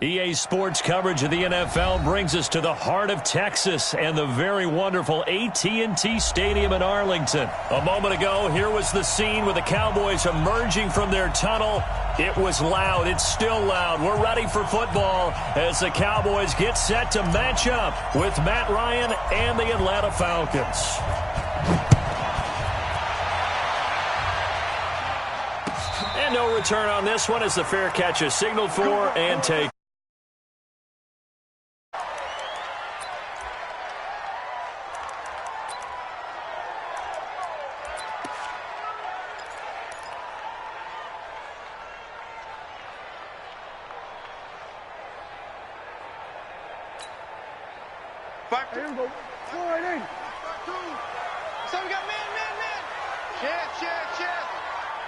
EA Sports coverage of the NFL brings us to the heart of Texas and the very wonderful AT&T Stadium in Arlington. A moment ago, here was the scene with the Cowboys emerging from their tunnel. It was loud. It's still loud. We're ready for football as the Cowboys get set to match up with Matt Ryan and the Atlanta Falcons. And no return on this one as the fair catch is signaled for and taken. Here we go. Go right in. So we got man. Chance.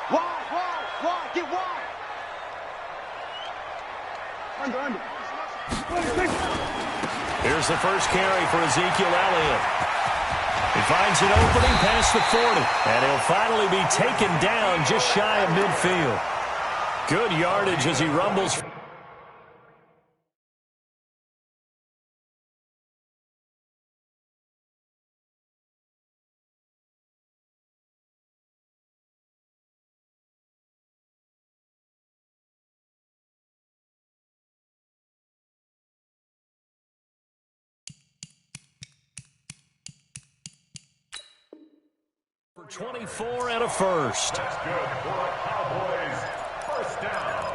Wide. Get wide. Under. Here's the first carry for Ezekiel Elliott. He finds an opening past the 40, and he'll finally be taken down just shy of midfield. Good yardage as he rumbles. For 24 and a first. That's good for Cowboys. First down.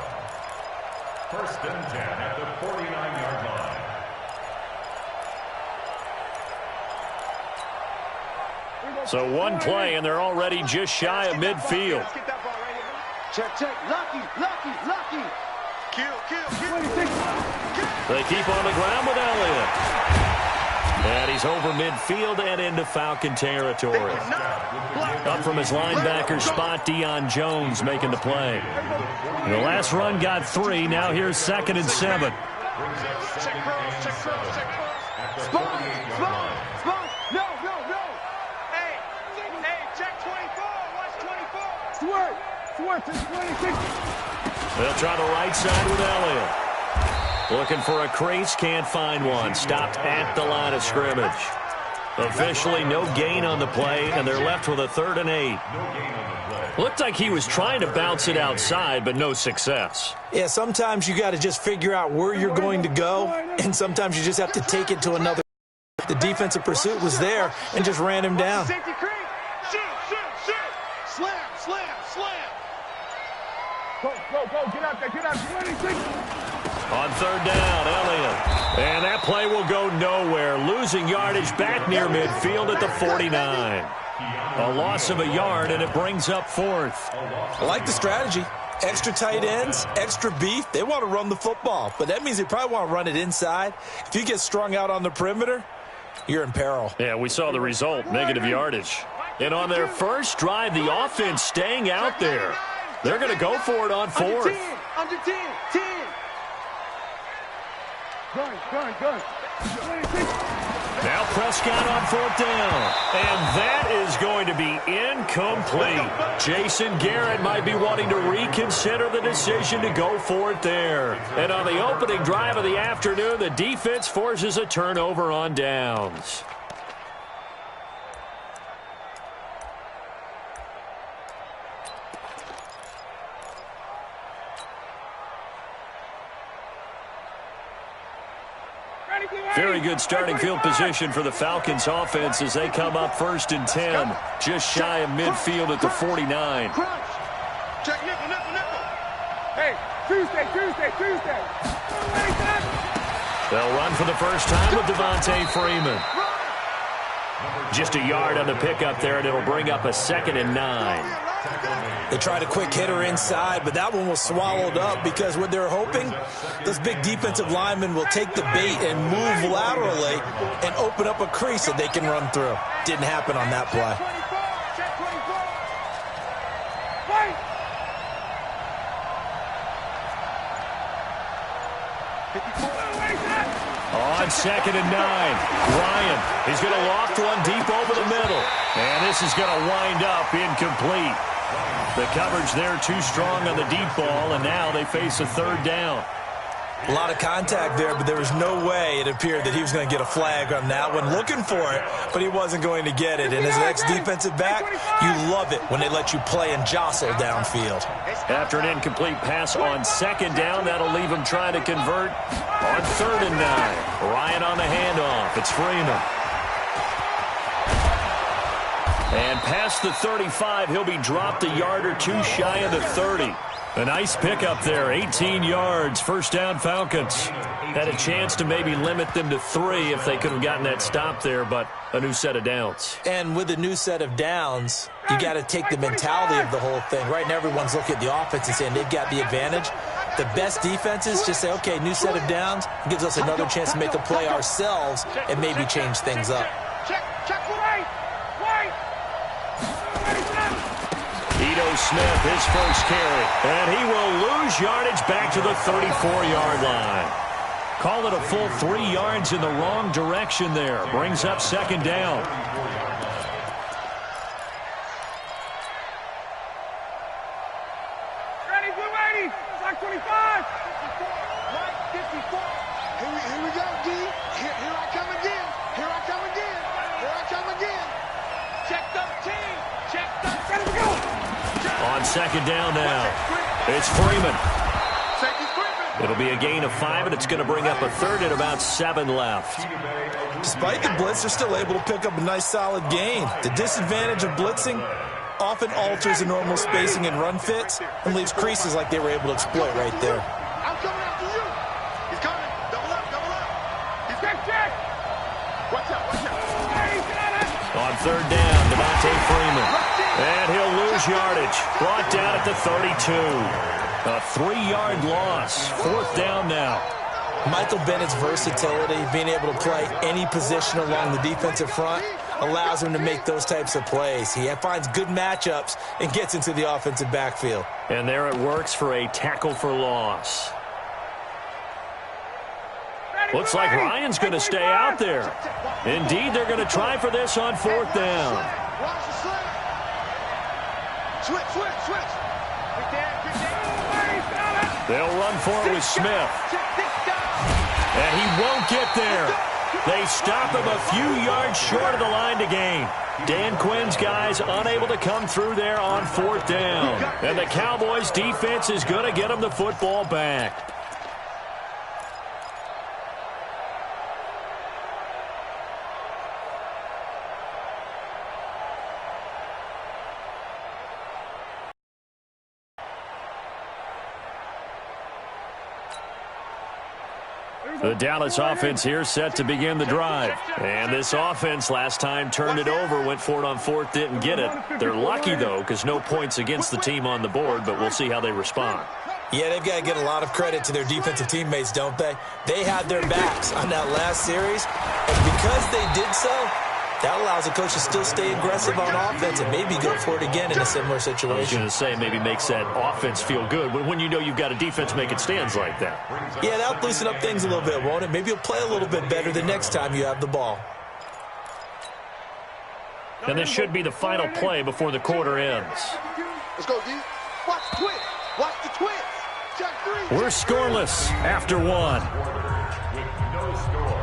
First and 10 at the 49-yard line. So one play, and they're already just shy of midfield. Check. Lucky. Kill. They keep on the ground with Elliott. And he's over midfield and into Falcon territory. Up from his linebacker spot, Deion Jones making the play. The last run got 3. Now here's 2nd and 7. Spot. No. Hey, check 24. Watch 24. Swerve to 26. They'll try the right side with Elliott. Looking for a crease, can't find one. Stopped at the line of scrimmage. Officially no gain on the play, and they're left with a 3rd and 8. Looked like he was trying to bounce it outside, but no success. Yeah, sometimes you got to just figure out where you're going to go, and sometimes you just have to take it to another. The defensive pursuit was there and just ran him down. Shoot. Slam. Go. Get out there. 26. On 3rd down, Elliott. And that play will go nowhere. Losing yardage back near midfield at the 49. A loss of a yard, and it brings up 4th. I like the strategy. Extra tight ends, extra beef. They want to run the football, but that means they probably want to run it inside. If you get strung out on the perimeter, you're in peril. Yeah, we saw the result, negative yardage. And on their first drive, the offense staying out there. They're going to go for it on 4th. Under 10. Gun. Now Prescott on 4th down. And that is going to be incomplete. Jason Garrett might be wanting to reconsider the decision to go for it there. And on the opening drive of the afternoon, the defense forces a turnover on downs. Very good starting field position for the Falcons offense as they come up 1st and 10, just shy of midfield at the 49. Check nickel. Hey, Tuesday. They'll run for the first time with Devontae Freeman. Just a yard on the pickup there, and it'll bring up a 2nd and 9. They tried a quick hitter inside, but that one was swallowed up because what they're hoping, those big defensive linemen will take the bait and move laterally and open up a crease that they can run through. Didn't happen on that play. On 2nd and 9, Ryan, he's going to loft one deep over the middle. And this is going to wind up incomplete. The coverage there too strong on the deep ball, and now they face a 3rd down. A lot of contact there, but there was no way it appeared that he was going to get a flag on that one. Looking for it, but he wasn't going to get it. And as an ex-defensive back, you love it when they let you play and jostle downfield. After an incomplete pass on second down, that'll leave him trying to convert on 3rd and 9. Ryan on the handoff. It's Freeman. And past the 35, he'll be dropped a yard or two shy of the 30. A nice pickup there, 18 yards, first down Falcons. Had a chance to maybe limit them to 3 if they could have gotten that stop there, but a new set of downs. And with a new set of downs, you got to take the mentality of the whole thing. Right now, everyone's looking at the offense and saying they've got the advantage. The best defenses just say, okay, new set of downs, gives us another chance to make a play ourselves and maybe change things up. Ito Smith, his first carry. And he will lose yardage back to the 34-yard line. Call it a full 3 yards in the wrong direction there. Brings up second down. Ready, blue 80, block 25. Right, 54. Here we go, D. Here I come again. Here I come again. Here I come again. Check 13. Check 13. Ready to go. On second down now, it's Freeman. It'll be a gain of 5, and it's going to bring up a 3rd and about 7 left. Despite the blitz, they're still able to pick up a nice, solid gain. The disadvantage of blitzing often alters the normal spacing and run fits and leaves creases like they were able to exploit right there. I'm coming after you. He's coming. Double up, double up. He's check. Watch out, watch out. On 3rd down, Devontae Freeman. And he'll lose yardage. Brought down at the 32. A 3-yard loss. 4th down now. Michael Bennett's versatility, being able to play any position along the defensive front, allows him to make those types of plays. He finds good matchups and gets into the offensive backfield. And there it works for a tackle for loss. Looks like Ryan's going to stay out there. Indeed, they're going to try for this on 4th down. Switch. They'll run for it with Smith. And he won't get there. They stop him a few yards short of the line to gain. Dan Quinn's guys unable to come through there on 4th down. And the Cowboys defense is going to get them the football back. The Dallas offense here set to begin the drive. And this offense last time turned it over, went for it on 4th, didn't get it. They're lucky, though, because no points against the team on the board, but we'll see how they respond. Yeah, they've got to get a lot of credit to their defensive teammates, don't they? They had their backs on that last series, and because they did so, that allows the coach to still stay aggressive on offense and maybe go for it again in a similar situation. I was going to say maybe makes that offense feel good when you know you've got a defense making stands like that. Yeah, that'll loosen up things a little bit, won't it? Maybe you'll play a little bit better the next time you have the ball. And this should be the final play before the quarter ends. Let's go, D. Watch the twist. Watch the twist. Check 3. We're scoreless after 1. With no score.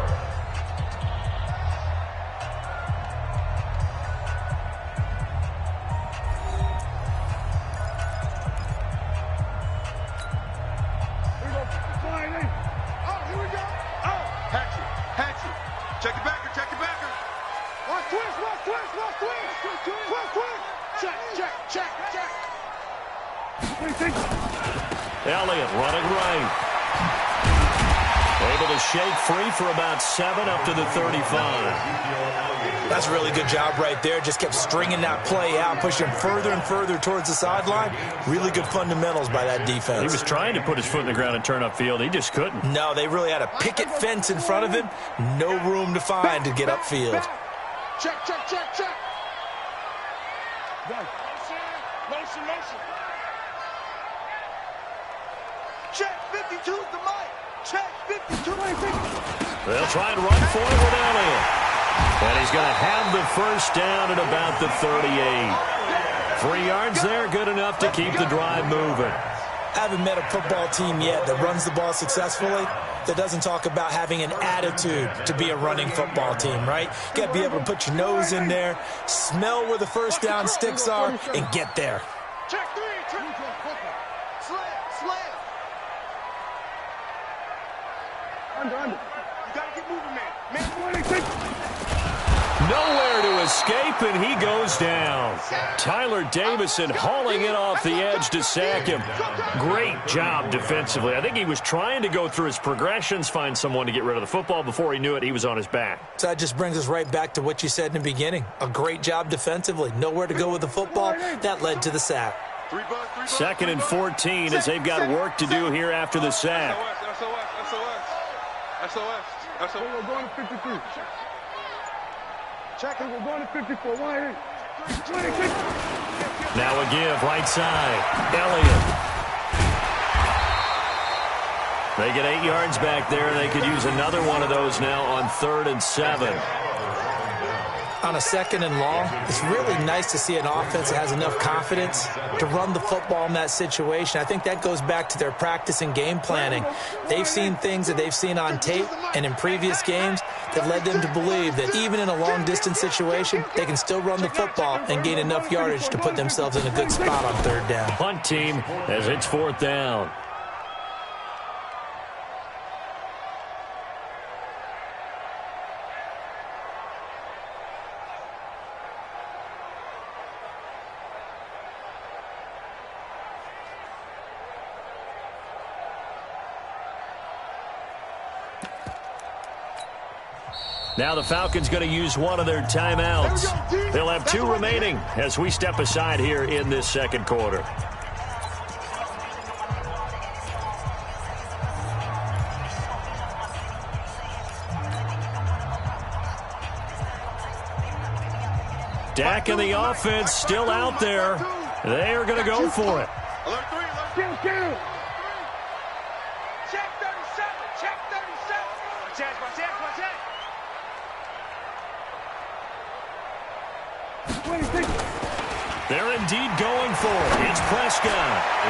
Check your backer. Watch twist. Check. Elliott running right. Able to shake free for about 7 up to the 35. That's a really good job right there. Just kept stringing that play out, pushing him further and further towards the sideline. Really good fundamentals by that defense. He was trying to put his foot in the ground and turn upfield. He just couldn't. No, they really had a picket fence in front of him. No room to find to get upfield. Check. Motion. Check 52's the mic. Check 52. They'll try and run for it with Elliott. And he's going to have the first down at about the 38. 3 yards there, good enough to keep the drive moving. Haven't met a football team yet that runs the ball successfully that doesn't talk about having an attitude to be a running football team, right? You got to be able to put your nose in there, smell where the first down sticks are, and get there. Check three. Slam. Under. You got to get moving, man. Man, 26. Nowhere to escape, and he goes down. Tyler Davison hauling it off the edge to sack him. Great job defensively. I think he was trying to go through his progressions, find someone to get rid of the football. Before he knew it, he was on his back. So that just brings us right back to what you said in the beginning. A great job defensively. Nowhere to go with the football. That led to the sack. 2nd and 14 as they've got work to do here after the sack. SOS. We're going to 53. Check it. We're going to 54. 26. Now a give, right side. Elliott. They get 8 yards back there. They could use another one of those now on 3rd and 7. On a 2nd and long, it's really nice to see an offense that has enough confidence to run the football in that situation. I think that goes back to their practice and game planning. They've seen things that they've seen on tape and in previous games that led them to believe that even in a long-distance situation, they can still run the football and gain enough yardage to put themselves in a good spot on 3rd down. Punt team as it's 4th down. Now the Falcons going to use one of their timeouts. They'll have 2 remaining as we step aside here in this 2nd quarter. Dak and the offense still out there. They are going to go for it. Check 37. Watch out. They're indeed going for it. It's Prescott.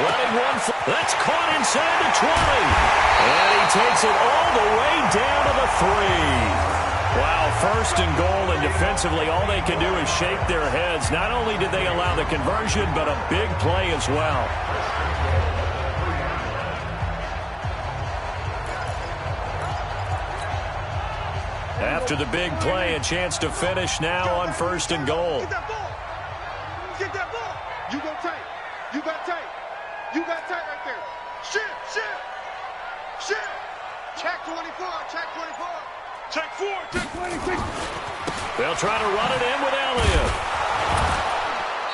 Letting one fly. That's caught inside the 20. And he takes it all the way down to the 3. Wow, 1st and goal, and defensively all they can do is shake their heads. Not only did they allow the conversion, but a big play as well. After the big play, a chance to finish now on 1st and goal. Get that ball. You go tight. You got tight right there. Shift. Check 24. Check 4. Check 26. They'll try to run it in with Elliott.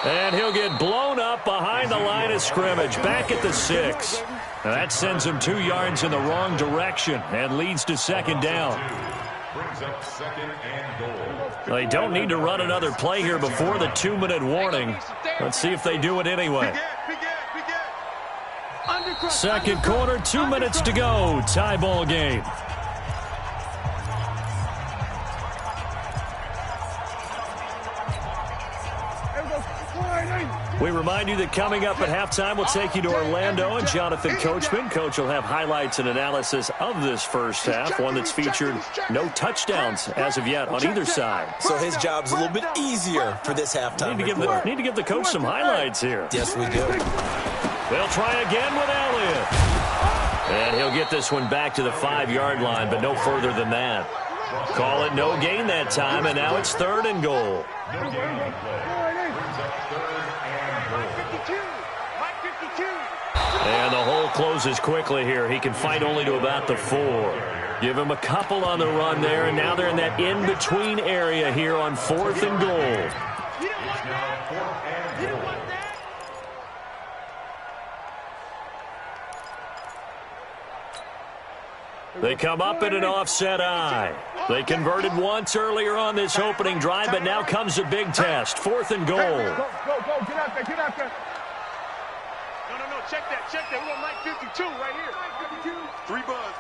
And he'll get blown up behind the line of scrimmage, back at the 6. Now that sends him 2 yards in the wrong direction and leads to 2nd down. Brings up 2nd and goal. They don't need to run another play here before the 2-minute warning. Let's see if they do it anyway. 2nd quarter, 2 minutes to go. Tie ball game. We remind you that coming up at halftime, we'll take you to Orlando and Jonathan Coachman. Coach will have highlights and analysis of this first half, one that's featured no touchdowns as of yet on either side. So his job's a little bit easier for this halftime. Need to give the coach some highlights here. Yes, we do. They'll try again with Elliott. And he'll get this one back to the 5-yard line, but no further than that. Call it no gain that time, and now it's 3rd and goal. And the hole closes quickly here. He can fight only to about the 4. Give him a couple on the run there, and now they're in that in-between area here on 4th and goal. They come up in an offset eye. They converted once earlier on this opening drive, but now comes a big test. 4th and goal. Go. Get out there. No. Check that. We're on Mike 52 right here. 3 buzz.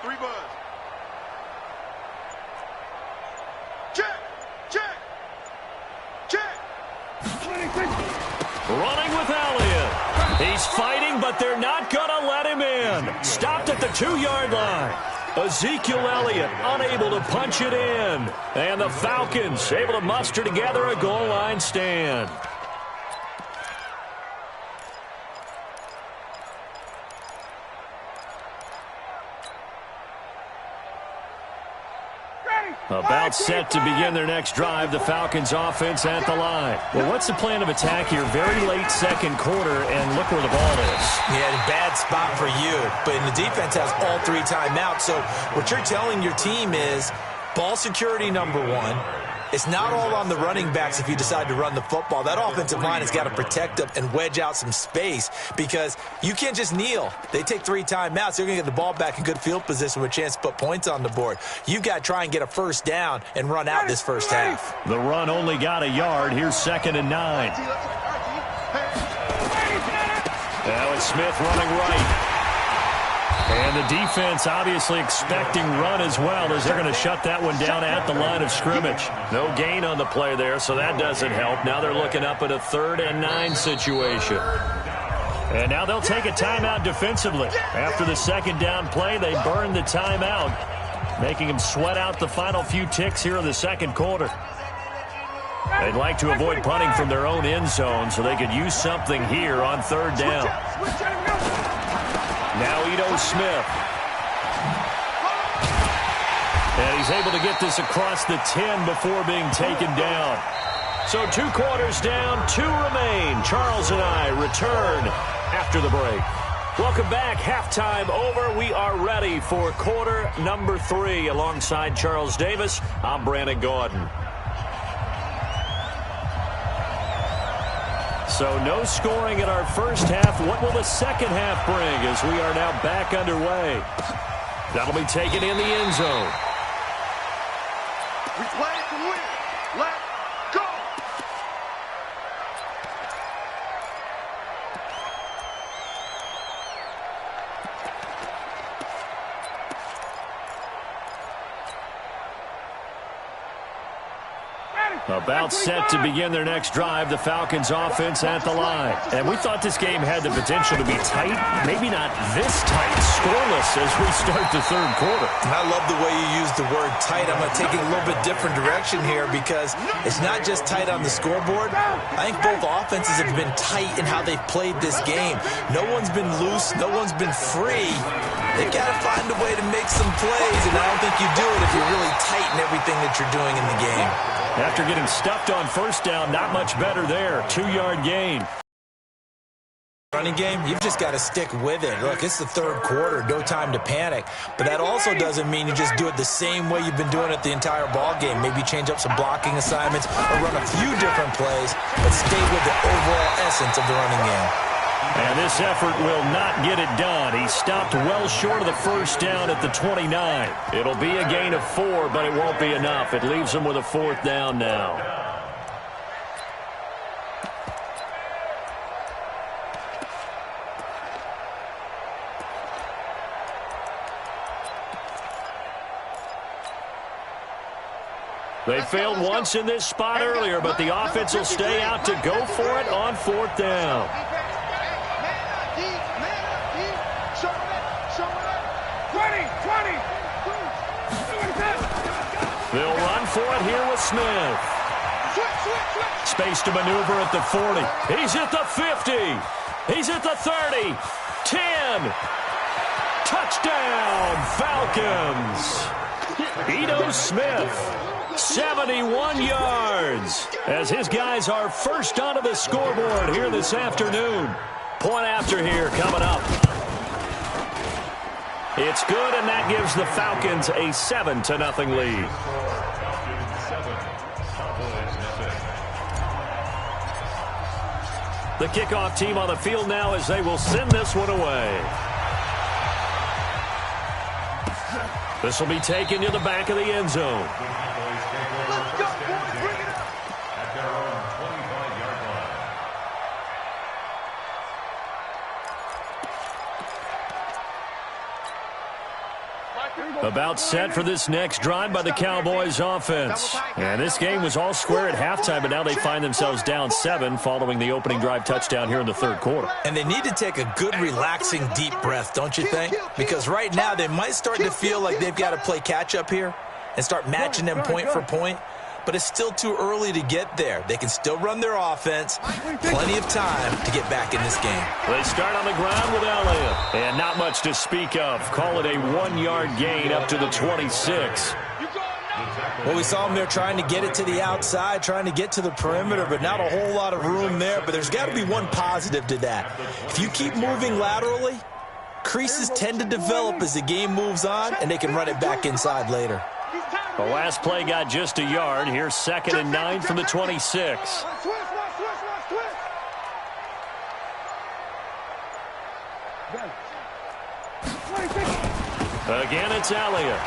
Check. 26. Running with Elliott. He's fighting, but they're not going to let him him in. Stopped at the 2-yard line. Ezekiel Elliott unable to punch it in. And the Falcons able to muster together a goal line stand. About set to begin their next drive, the Falcons offense at the line. Well, what's the plan of attack here? Very late second quarter, and look where the ball is. Yeah, bad spot for you, but the defense has all 3 timeouts. So what you're telling your team is ball security number 1. It's not all on the running backs if you decide to run the football. That offensive line has got to protect them and wedge out some space because you can't just kneel. They take 3 timeouts. They're going to get the ball back in good field position with a chance to put points on the board. You've got to try and get a first down and run out this first half. The run only got a yard. Here's 2nd and 9. Now it's Smith running right. And the defense obviously expecting run as well as they're going to shut that one down at the line of scrimmage. No gain on the play there, so that doesn't help. Now they're looking up at a 3rd and 9 situation. And now they'll take a timeout defensively. After the 2nd down play, they burn the timeout, making them sweat out the final few ticks here in the 2nd quarter. They'd like to avoid punting from their own end zone so they could use something here on 3rd down. Now Ito Smith. And he's able to get this across the 10 before being taken down. So 2 quarters down, 2 remain. Charles and I return after the break. Welcome back. Halftime over. We are ready for quarter number 3. Alongside Charles Davis, I'm Brandon Gaudin. So no scoring in our first half. What will the second half bring as we are now back underway? That'll be taken in the end zone. We play to win. Let's go. About set to begin their next drive, the Falcons offense at the line. And we thought this game had the potential to be tight, maybe not this tight, scoreless as we start the 3rd quarter. And I love the way you use the word tight. I'm going to take it a little bit different direction here because it's not just tight on the scoreboard. I think both offenses have been tight in how they've played this game. No one's been loose. No one's been free. They've got to find a way to make some plays, and I don't think you do it if you're really tight in everything that you're doing in the game. After getting stuffed on 1st down, not much better there. 2-yard gain. Running game, you've just got to stick with it. Look, it's the 3rd quarter, no time to panic. But that also doesn't mean you just do it the same way you've been doing it the entire ball game. Maybe change up some blocking assignments or run a few different plays, but stay with the overall essence of the running game. And this effort will not get it done. He stopped well short of the 1st down at the 29. It'll be a gain of 4, but it won't be enough. It leaves him with a 4th down now. They failed once in this spot earlier, but the offense will stay out to go for it on 4th down. They'll run for it here with Smith. Space to maneuver at the 40. He's at the 50. He's at the 30. 10. Touchdown, Falcons. Ito Smith, 71 yards, as his guys are first onto the scoreboard here this afternoon. Point after here coming up. It's good, and that gives the Falcons a 7-0 lead. The kickoff team on the field now as they will send this one away. This will be taken to the back of the end zone. Let's go, boys. Bring it up. At their own 25-yard line. About set for this next drive by the Cowboys offense. And this game was all square at halftime, but now they find themselves down 7 following the opening drive touchdown here in the third quarter. And they need to take a good, relaxing, deep breath, don't you think? Because right now they might start to feel like they've got to play catch-up here and start matching them point for point. But it's still too early to get there. They can still run their offense. Plenty of time to get back in this game. They start on the ground with Elliott. And not much to speak of. Call it a 1-yard gain up to the 26. Well, we saw him there trying to get it to the outside, trying to get to the perimeter, but not a whole lot of room there. But there's got to be one positive to that. If you keep moving laterally, creases tend to develop as the game moves on, and they can run it back inside later. The last play got just a yard. Here's 2nd and 9 from the 26. Again, it's Elliott.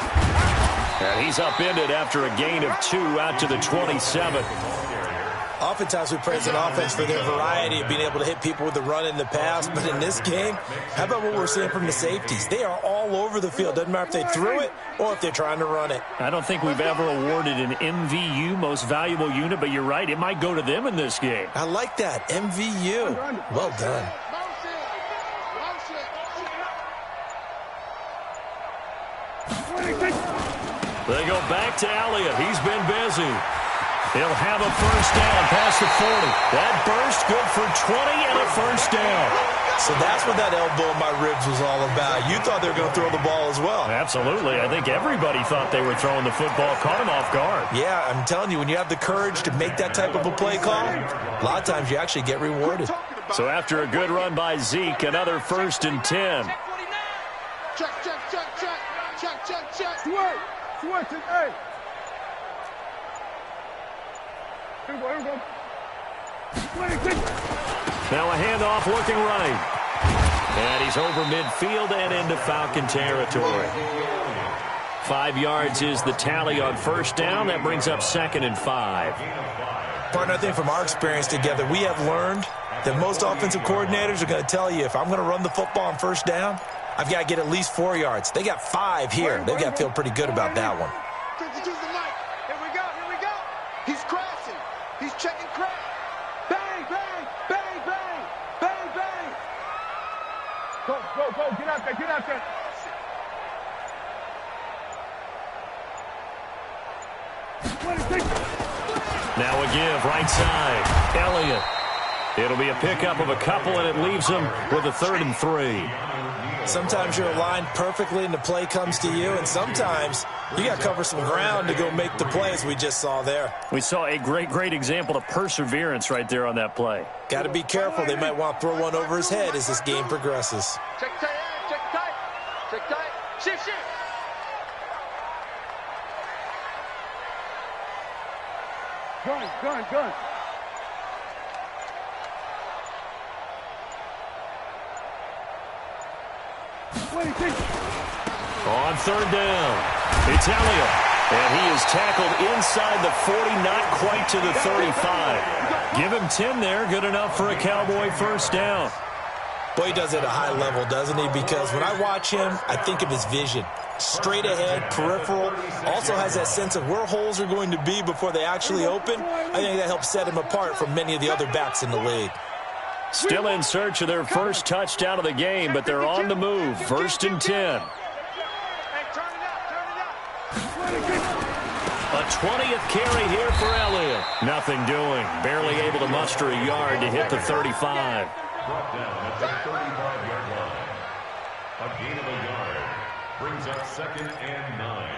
And he's upended after a gain of 2 out to the 27. Oftentimes we praise an offense for their variety of being able to hit people with the run in the pass. But in this game, how about what we're seeing from the safeties? They are all over the field. Doesn't matter if they threw it or if they're trying to run it. I don't think we've ever awarded an MVU, most valuable unit, but you're right. It might go to them in this game. I like that. MVU. Well done. They go back to Elliott. He's been busy. He'll have a first down past the 40. That burst good for 20 and a first down. So that's what that elbow in my ribs was all about. You thought they were going to throw the ball as well. Absolutely. I think everybody thought they were throwing the football. Caught him off guard. Yeah, I'm telling you, when you have the courage to make that type of a play call, a lot of times you actually get rewarded. So after a good run by Zeke, another 1st and 10. Check. Switch it, hey. Here we go. Now a handoff looking right. And he's over midfield and into Falcon territory. 5 yards is the tally on first down. That brings up 2nd and 5. Partner, I think from our experience together, we have learned that most offensive coordinators are going to tell you, if I'm going to run the football on first down, I've got to get at least 4 yards. They got 5 here. They've got to feel pretty good about that one. Here we go. He's crashing. He's checking crash. Bang. Go. Get out there. Now a give, right side. Elliott. It'll be a pickup of a couple, and it leaves him with a 3rd and 3. Sometimes you're aligned perfectly and the play comes to you, and sometimes you got to cover some ground to go make the plays we just saw there. We saw a great example of perseverance right there on that play. Got to be careful. They might want to throw one over his head as this game progresses. Check tight. Shift. Gun. On 3rd down, it's Elliott. And he is tackled inside the 40, not quite to the 35. Give him 10 there, good enough for a Cowboy first down. Boy, he does it at a high level, doesn't he? Because when I watch him, I think of his vision. Straight ahead, peripheral. Also has that sense of where holes are going to be before they actually open. I think that helps set him apart from many of the other backs in the league. Still in search of their first touchdown of the game, but they're on the move. 1st and 10. A 20th carry here for Elliott. Nothing doing. Barely able to muster a yard to hit the 35. Brought down at the 35-yard line. A gain of a yard brings up 2nd and 9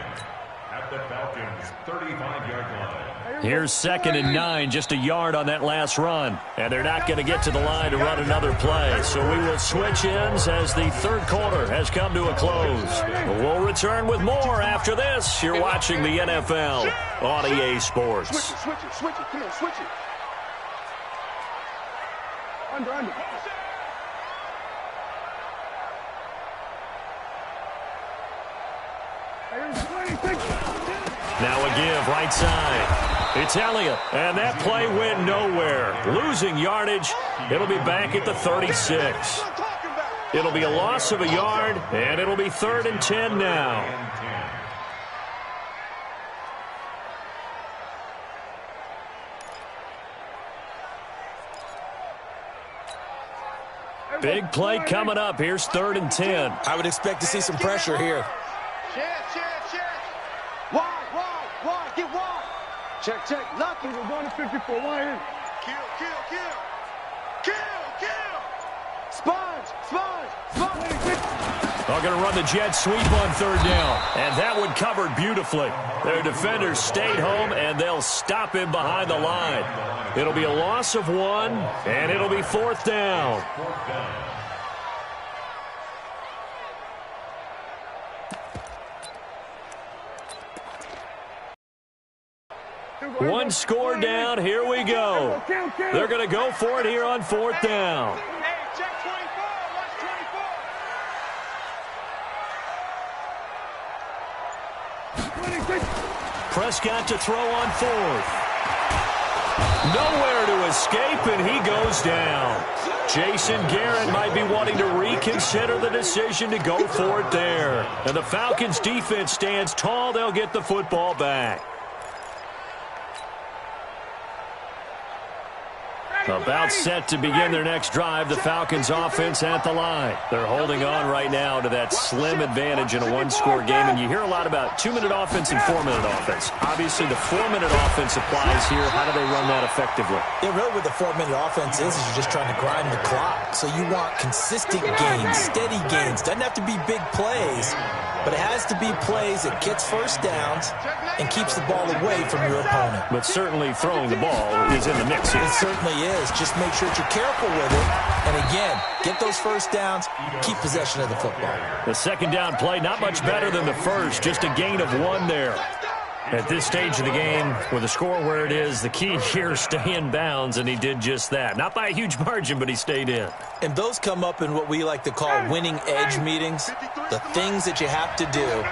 at the Falcons' 35-yard line. Here's 2nd and 9, just a yard on that last run. And they're not going to get to the line to run another play. So we will switch ends as the third quarter has come to a close. We'll return with more after this. You're watching the NFL on EA Sports. Switch it. Come on, switch it. Under. Now a give, right side. It's Elliott, and that play went nowhere. Losing yardage. It'll be back at the 36. It'll be a loss of a yard, and it'll be 3rd and 10 now. Big play coming up. Here's 3rd and 10. I would expect to see some pressure here. Check. Wide. Get wide. Check. Lucky. We're going to 54. Wide. Kill. Sponge. They're going to run the jet sweep on 3rd down. And that one covered beautifully. Their defenders stayed home, and they'll stop him behind the line. It'll be a loss of 1, and it'll be 4th down. One score down. Here we go. They're going to go for it here on 4th down. Prescott to throw on 4th. Nowhere to escape, and he goes down. Jason Garrett might be wanting to reconsider the decision to go for it there. And the Falcons' defense stands tall. They'll get the football back. About set to begin their next drive, the Falcons offense at the line. They're holding on right now to that slim advantage in a one-score game, and you hear a lot about 2-minute offense and 4-minute offense. Obviously, the 4-minute offense applies here. How do they run that effectively? Yeah, really what the 4-minute offense is you're just trying to grind the clock. So you want consistent gains, steady gains. Doesn't have to be big plays, but it has to be plays that gets first downs and keeps the ball away from your opponent. But certainly throwing the ball is in the mix here. It certainly is. Just make sure that you're careful with it. And again, get those first downs, keep possession of the football. The 2nd down play, not much better than the first, just a gain of 1 there. At this stage of the game, with the score where it is, the key here is stay in bounds, and he did just that. Not by a huge margin, but he stayed in. And those come up in what we like to call winning edge meetings, the things that you have to do.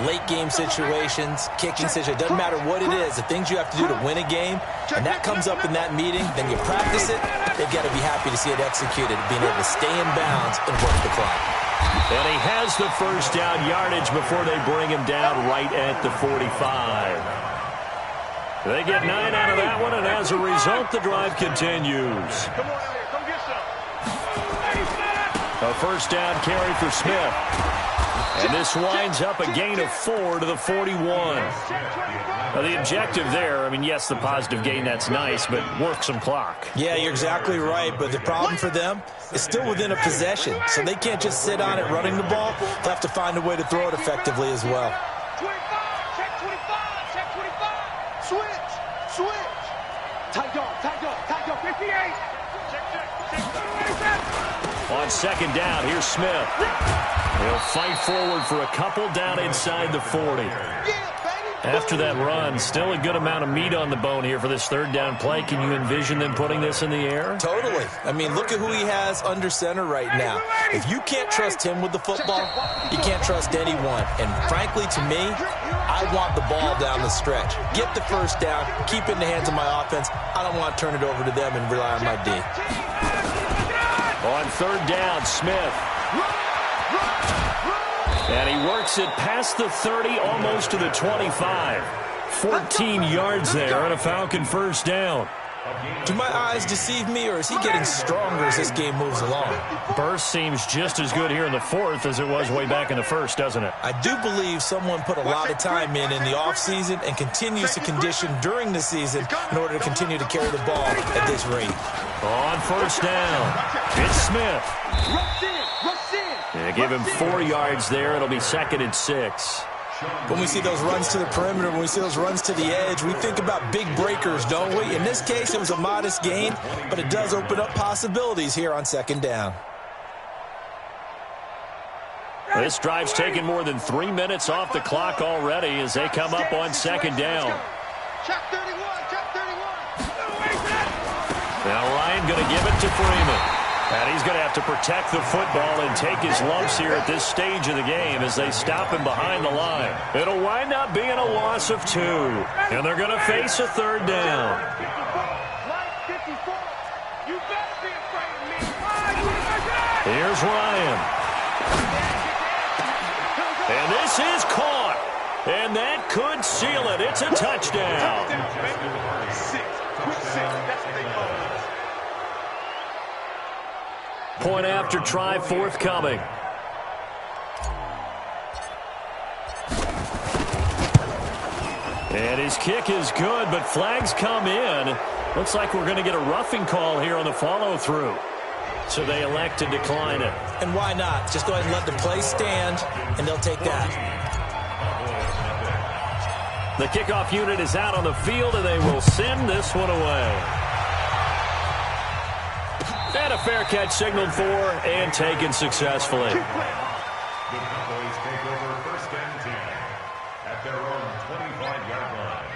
Late game situations, kicking situations, doesn't matter what it is, the things you have to do to win a game, and that comes up in that meeting, then you practice it, they've got to be happy to see it executed, being able to stay in bounds and work the clock. And he has the first down yardage before they bring him down right at the 45. They get 9 out of that one, and as a result, the drive continues. A first down carry for Smith. And this winds up a gain of 4 to the 41. Now, the objective there, I mean, yes, the positive gain, that's nice, but work some clock. Yeah, you're exactly right, but the problem for them is still within a possession, so they can't just sit on it running the ball. They'll have to find a way to throw it effectively as well. 25, check 25. Switch. Tight dog, 58. On 2nd down, here's Smith. He'll fight forward for a couple down inside the 40. After that run, still a good amount of meat on the bone here for this 3rd down play. Can you envision them putting this in the air? Totally. I mean, look at who he has under center right now. If you can't trust him with the football, you can't trust anyone. And frankly, to me, I want the ball down the stretch. Get the first down, keep it in the hands of my offense. I don't want to turn it over to them and rely on my D. On 3rd down, Smith. And he works it past the 30, almost to the 25. 14 yards there on a Falcon first down. Do my eyes deceive me, or is he getting stronger as this game moves along? Burst seems just as good here in the 4th as it was way back in the 1st, doesn't it? I do believe someone put a lot of time in the offseason and continues to condition during the season in order to continue to carry the ball at this rate. On 1st down, it's Smith. Give him 4 yards there. It'll be 2nd and 6. When we see those runs to the perimeter, when we see those runs to the edge, we think about big breakers, don't we? In this case, it was a modest gain, but it does open up possibilities here on 2nd down. This drive's taken more than 3 minutes off the clock already as they come up on 2nd down. Now Ryan going to give it to Freeman. And he's going to have to protect the football and take his lumps here at this stage of the game as they stop him behind the line. It'll wind up being a loss of 2. And they're going to face a 3rd down. Here's Ryan. And this is caught. And that could seal it. It's a touchdown. Point after try forthcoming. And his kick is good, but flags come in. Looks like we're going to get a roughing call here on the follow-through. So they elect to decline it. And why not? Just go ahead and let the play stand, and they'll take that. The kickoff unit is out on the field, and they will send this one away. And a fair catch signaled for and taken successfully. The Cowboys take over 1st and 10 at their own 25-yard line.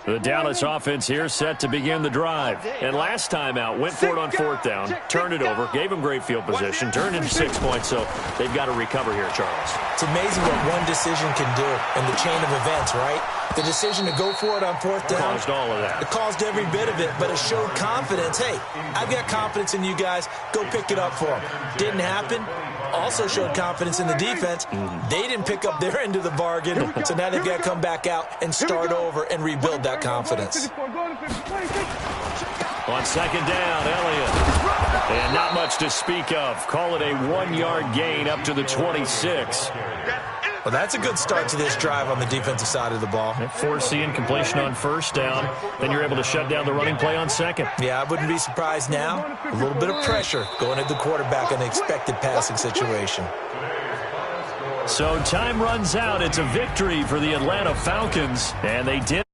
The Dallas offense here set to begin the drive. And last time out, went for it on 4th down, turned it over, gave them great field position, turned into 6 points, so they've got to recover here, Charles. It's amazing what one decision can do in the chain of events, right? The decision to go for it on 4th down. Caused all of that. It caused every bit of it, but it showed confidence. Hey, I've got confidence in you guys. Go pick it up for them. Didn't happen. Also showed confidence in the defense. They didn't pick up their end of the bargain, so now they've got to come back out and start over and rebuild that confidence. On 2nd down, Elliott. And not much to speak of. Call it a 1-yard gain up to the 26. Well, that's a good start to this drive on the defensive side of the ball. Forcing completion on 1st down. Then you're able to shut down the running play on 2nd. Yeah, I wouldn't be surprised now. A little bit of pressure going at the quarterback in an expected passing situation. So time runs out. It's a victory for the Atlanta Falcons, and they did.